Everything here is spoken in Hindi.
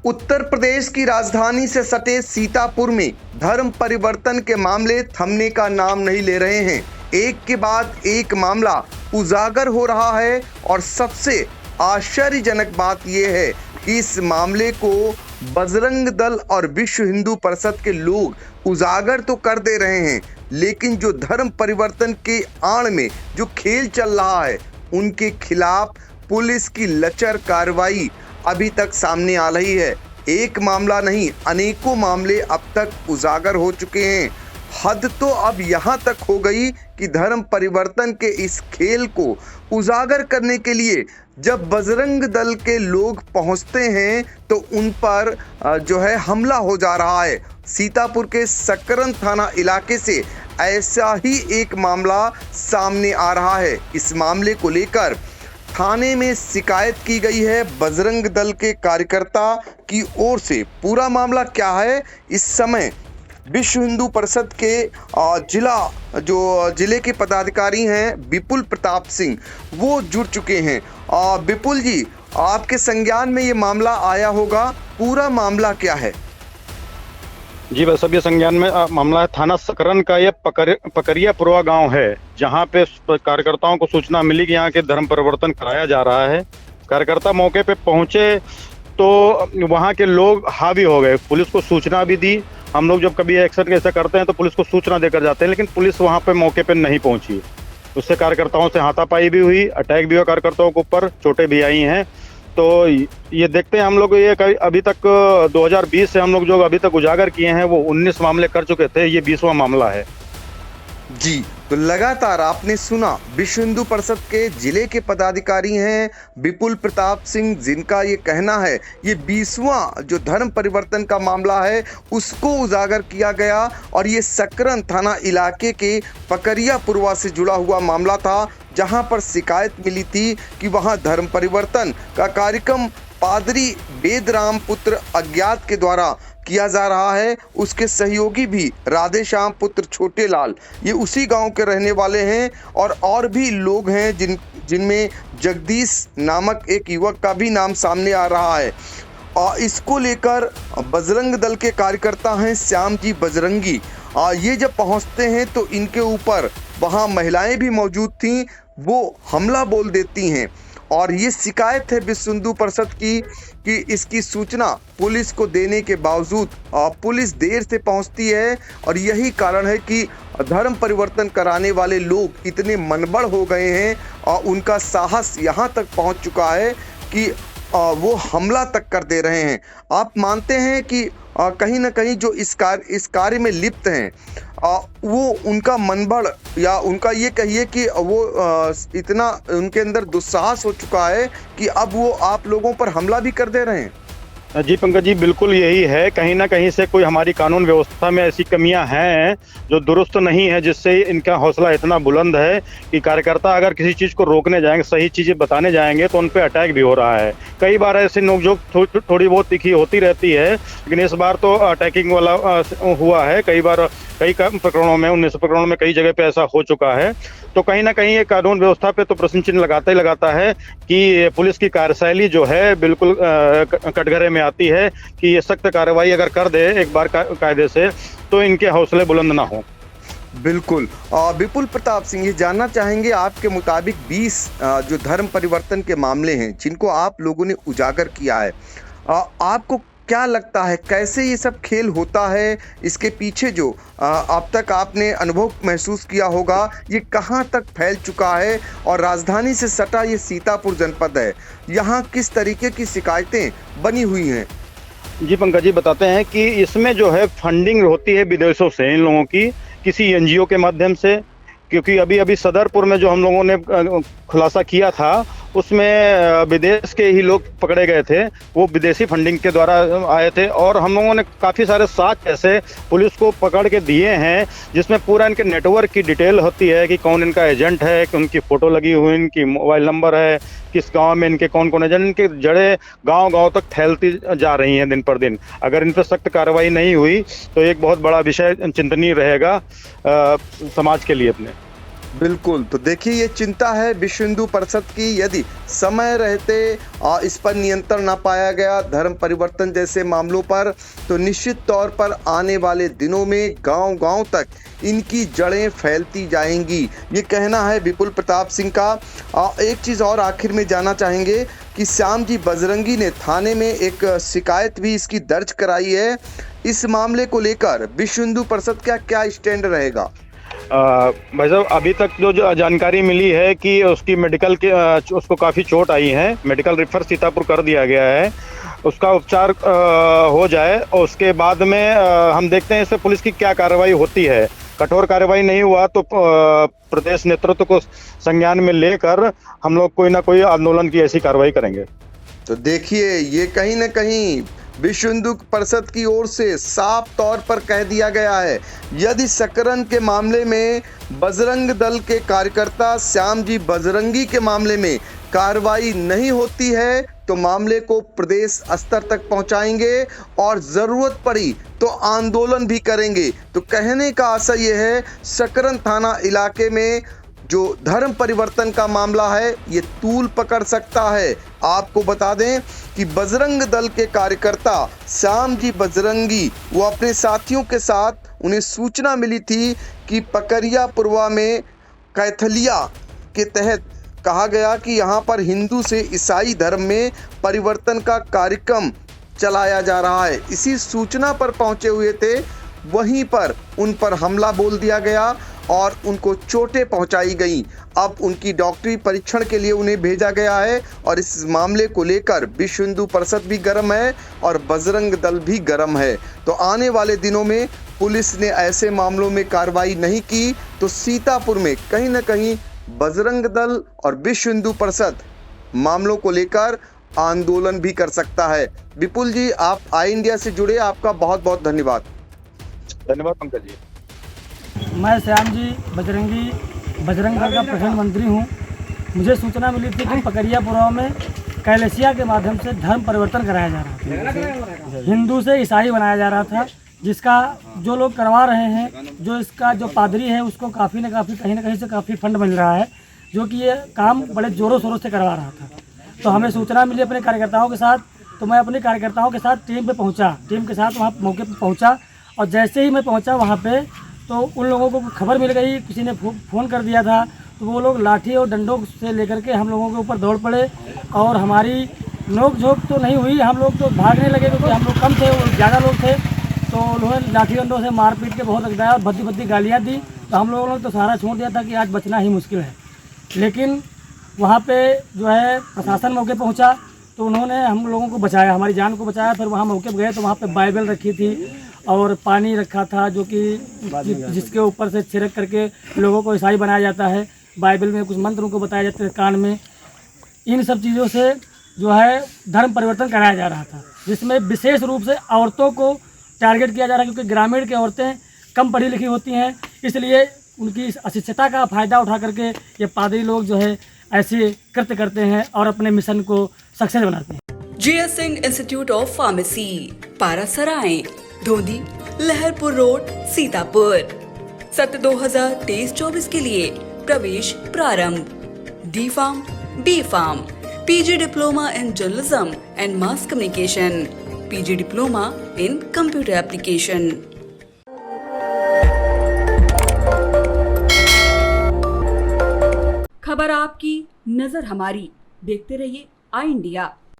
उत्तर प्रदेश की राजधानी से सटे सीतापुर में धर्म परिवर्तन के मामले थमने का नाम नहीं ले रहे हैं। एक के बाद एक मामला उजागर हो रहा है और सबसे आश्चर्यजनक बात यह है कि इस मामले को बजरंग दल और विश्व हिंदू परिषद के लोग उजागर तो कर दे रहे हैं, लेकिन जो धर्म परिवर्तन के आड़ में जो खेल चल रहा है उनके खिलाफ पुलिस की लचर कार्रवाई अभी तक सामने आ रही है। एक मामला नहीं, अनेकों मामले अब तक उजागर हो चुके हैं। हद तो अब यहाँ तक हो गई कि धर्म परिवर्तन के इस खेल को उजागर करने के लिए जब बजरंग दल के लोग पहुँचते हैं तो उन पर जो है हमला हो जा रहा है। सीतापुर के सकरन थाना इलाके से ऐसा ही एक मामला सामने आ रहा है। इस मामले को लेकर थाने में शिकायत की गई है बजरंग दल के कार्यकर्ता की ओर से। पूरा मामला क्या है, इस समय विश्व हिंदू परिषद के जिले के पदाधिकारी हैं विपुल प्रताप सिंह, वो जुड़ चुके हैं। विपुल जी, आपके संज्ञान में ये मामला आया होगा, पूरा मामला क्या है? जी बस अभी संज्ञान में मामला है थाना सकरन का। ये पकरियापुरवा गांव है, जहां पे कार्यकर्ताओं को सूचना मिली कि यहाँ के धर्म परिवर्तन कराया जा रहा है। कार्यकर्ता मौके पे पहुंचे तो वहां के लोग हावी हो गए। पुलिस को सूचना भी दी। हम लोग जब कभी एक्शन ऐसा करते हैं तो पुलिस को सूचना देकर जाते हैं, लेकिन पुलिस वहां पे मौके पे नहीं पहुंची। उससे कार्यकर्ताओं से हाथापाई भी हुई, अटैक भी हुआ कार्यकर्ताओं के ऊपर, चोटें भी आई हैं। तो ये देखते हैं हम लोग, ये अभी तक 2020 से हम लोग जो अभी तक उजागर किए हैं वो 19 मामले कर चुके थे, ये 20वां मामला है। जी, तो लगातार आपने सुना विश्व हिंदू परिषद के जिले के पदाधिकारी हैं विपुल प्रताप सिंह, जिनका ये कहना है ये 20वां जो धर्म परिवर्तन का मामला है उसको उजागर किया गया और ये सकरन थाना इलाके के पकरियापुरवा से जुड़ा हुआ मामला था, जहां पर शिकायत मिली थी कि वहां धर्म परिवर्तन का कार्यक्रम पादरी वेदराम पुत्र अज्ञात के द्वारा किया जा रहा है। उसके सहयोगी भी राधे श्याम पुत्र छोटे लाल, ये उसी गांव के रहने वाले हैं और भी लोग हैं जिनमें जगदीश नामक एक युवक का भी नाम सामने आ रहा है। और इसको लेकर बजरंग दल के कार्यकर्ता हैं श्याम जी बजरंगी, ये जब पहुंचते हैं तो इनके ऊपर वहां महिलाएं भी मौजूद थीं, वो हमला बोल देती हैं। और ये शिकायत है विश्व हिंदू परिषद की कि इसकी सूचना पुलिस को देने के बावजूद पुलिस देर से पहुंचती है और यही कारण है कि धर्म परिवर्तन कराने वाले लोग इतने मनबड़ हो गए हैं और उनका साहस यहाँ तक पहुंच चुका है कि वो हमला तक कर दे रहे हैं। आप मानते हैं कि कहीं ना कहीं जो इस कार्य में लिप्त हैं वो उनका मनबड़ या उनका ये कहिए कि वो इतना उनके अंदर दुस्साहस हो चुका है कि अब वो आप लोगों पर हमला भी कर दे रहे हैं? जी पंकज जी, बिल्कुल यही है। कहीं ना कहीं से कोई हमारी कानून व्यवस्था में ऐसी कमियां हैं जो दुरुस्त नहीं है, जिससे इनका हौसला इतना बुलंद है कि कार्यकर्ता अगर किसी चीज़ को रोकने जाएंगे, सही चीज़ें बताने जाएंगे तो उन पे अटैक भी हो रहा है। कई बार ऐसे नोकझोंक थोड़ी बहुत तीखी होती रहती है, लेकिन इस बार तो अटैकिंग वाला हुआ है। कई बार कई प्रकरणों में 19 प्रकरणों में कई जगह पे ऐसा हो चुका है। तो कहीं ना कहीं ये कानून व्यवस्था पे तो प्रश्न चिन्ह लगाता ही लगाता है कि पुलिस की कार्यशैली जो है बिल्कुल कटघरे में आती है कि ये सख्त कार्रवाई अगर कर दे एक बार कायदे से तो इनके हौसले बुलंद ना हो। बिल्कुल। विपुल प्रताप सिंह, ये जानना चाहेंगे आपके मुताबिक 20 जो धर्म परिवर्तन के मामले हैं जिनको आप लोगों ने उजागर किया है, आपको क्या लगता है कैसे ये सब खेल होता है? इसके पीछे जो अब तक आपने अनुभव महसूस किया होगा, ये कहाँ तक फैल चुका है? और राजधानी से सटा ये सीतापुर जनपद है, यहाँ किस तरीके की शिकायतें बनी हुई हैं? जी पंकज जी, बताते हैं कि इसमें जो है फंडिंग होती है विदेशों से, इन लोगों की किसी एनजीओ के माध्यम से। क्योंकि अभी सदरपुर में जो हम लोगों ने खुलासा किया था उसमें विदेश के ही लोग पकड़े गए थे, वो विदेशी फंडिंग के द्वारा आए थे। और हम लोगों ने काफ़ी सारे साक्ष्य ऐसे पुलिस को पकड़ के दिए हैं जिसमें पूरा इनके नेटवर्क की डिटेल होती है कि कौन इनका एजेंट है, कि उनकी फ़ोटो लगी हुई, इनकी मोबाइल नंबर है, किस गांव में इनके कौन कौन एजेंट, इनके जड़ें गांव-गांव तक फैलती जा रही हैं दिन पर दिन। अगर इन पर सख्त कार्रवाई नहीं हुई तो एक बहुत बड़ा विषय चिंतनीय रहेगा समाज के लिए अपने। बिल्कुल, तो देखिए ये चिंता है विश्व हिंदू परिषद की, यदि समय रहते इस पर नियंत्रण ना पाया गया धर्म परिवर्तन जैसे मामलों पर, तो निश्चित तौर पर आने वाले दिनों में गांव-गांव तक इनकी जड़ें फैलती जाएंगी। ये कहना है विपुल प्रताप सिंह का। एक चीज़ और आखिर में जानना चाहेंगे कि श्याम जी बजरंगी ने थाने में एक शिकायत भी इसकी दर्ज कराई है। इस मामले को लेकर विश्व हिंदू परिषद का क्या स्टैंड रहेगा? भाई साहब, अभी तक जो जानकारी मिली है कि उसकी मेडिकल के उसको काफ़ी चोट आई है, मेडिकल रेफर सीतापुर कर दिया गया है। उसका उपचार हो जाए और उसके बाद में हम देखते हैं इसमें पुलिस की क्या कार्रवाई होती है। कठोर कार्रवाई नहीं हुआ तो प्रदेश नेतृत्व को संज्ञान में लेकर हम लोग कोई ना कोई आंदोलन की ऐसी कार्रवाई करेंगे। तो देखिए ये कहीं ना कहीं विश्व हिंदू परिषद की ओर से साफ तौर पर कह दिया गया है, यदि सकरन के मामले में बजरंग दल के कार्यकर्ता श्याम जी बजरंगी के मामले में कार्रवाई नहीं होती है तो मामले को प्रदेश स्तर तक पहुंचाएंगे और जरूरत पड़ी तो आंदोलन भी करेंगे। तो कहने का आशय यह है, सकरन थाना इलाके में जो धर्म परिवर्तन का मामला है ये तूल पकड़ सकता है। आपको बता दें कि बजरंग दल के कार्यकर्ता श्याम जी बजरंगी वो अपने साथियों के साथ, उन्हें सूचना मिली थी कि पकरिया पुरवा में कैथलिया के तहत कहा गया कि यहाँ पर हिंदू से ईसाई धर्म में परिवर्तन का कार्यक्रम चलाया जा रहा है। इसी सूचना पर पहुंचे हुए थे, वहीं पर उन पर हमला बोल दिया गया और उनको चोटें पहुंचाई गई। अब उनकी डॉक्टरी परीक्षण के लिए उन्हें भेजा गया है और इस मामले को लेकर विश्व हिंदू परिषद भी गर्म है और बजरंग दल भी गर्म है। तो आने वाले दिनों में पुलिस ने ऐसे मामलों में कार्रवाई नहीं की तो सीतापुर में कहीं ना कहीं बजरंग दल और विश्व हिंदू परिषद मामलों को लेकर आंदोलन भी कर सकता है। विपुल जी, आप आई इंडिया से जुड़े, आपका बहुत बहुत धन्यवाद। धन्यवाद पंकज जी। मैं श्याम जी बजरंगी बजरंग दल का प्रखंड मंत्री हूँ। मुझे सूचना मिली थी कि पकरियापुरा में कैलेसिया के माध्यम से धर्म परिवर्तन कराया जा रहा था, हिंदू से ईसाई बनाया जा रहा था, जिसका जो लोग करवा रहे हैं, जो इसका जो पादरी है उसको काफ़ी न काफ़ी कहीं ना कहीं से काफ़ी फंड मिल रहा है, जो कि ये काम बड़े ज़ोरों शोरों से करवा रहा था। तो हमें सूचना मिली अपने कार्यकर्ताओं के साथ, तो मैं अपने कार्यकर्ताओं के साथ टीम के साथ वहाँ मौके पर पहुँचा और जैसे ही मैं पहुँचा वहाँ पे तो उन लोगों को खबर मिल गई, किसी ने फ़ोन कर दिया था, तो वो लोग लाठी और डंडों से लेकर के हम लोगों के ऊपर दौड़ पड़े और हमारी नोक झोंक तो नहीं हुई, हम लोग तो भागने लगे क्योंकि हम लोग कम थे और ज़्यादा लोग थे। तो उन्होंने लाठी डंडों से मार पीट के बहुत रगड़ाया और भद्दी भद्दी गालियाँ दी। तो हम लोगों ने तो सहारा छोड़ दिया था कि आज बचना ही मुश्किल है। लेकिन वहाँ पे जो है प्रशासन मौके पहुँचा तो उन्होंने हम लोगों को बचाया, हमारी जान को बचाया। फिर वहाँ मौके पर गए तो वहाँ पे बाइबल रखी थी और पानी रखा था, जो कि जिसके ऊपर से छिड़क करके लोगों को ईसाई बनाया जाता है। बाइबल में कुछ मंत्र उनको बताए जाते थे कान में। इन सब चीज़ों से जो है धर्म परिवर्तन कराया जा रहा था, जिसमें विशेष रूप से औरतों को टारगेट किया जा रहा है, क्योंकि ग्रामीण की औरतें कम पढ़ी लिखी होती हैं, इसलिए उनकी अशिक्षता का फ़ायदा उठा करके ये पादरी लोग जो है ऐसे कृत्य करते हैं और अपने मिशन को सक्सेस बनाते हैं। GS Singh institute of pharmacy, Parasarai, Dhondhi, Laharpur road, Sitapur. सत्र 2023-24 के लिए प्रवेश प्रारंभ। D pharm, B pharm, PG diploma in journalism and mass communication, PG diploma in computer application. खबर आपकी, नजर हमारी। देखते रहिए आई इंडिया।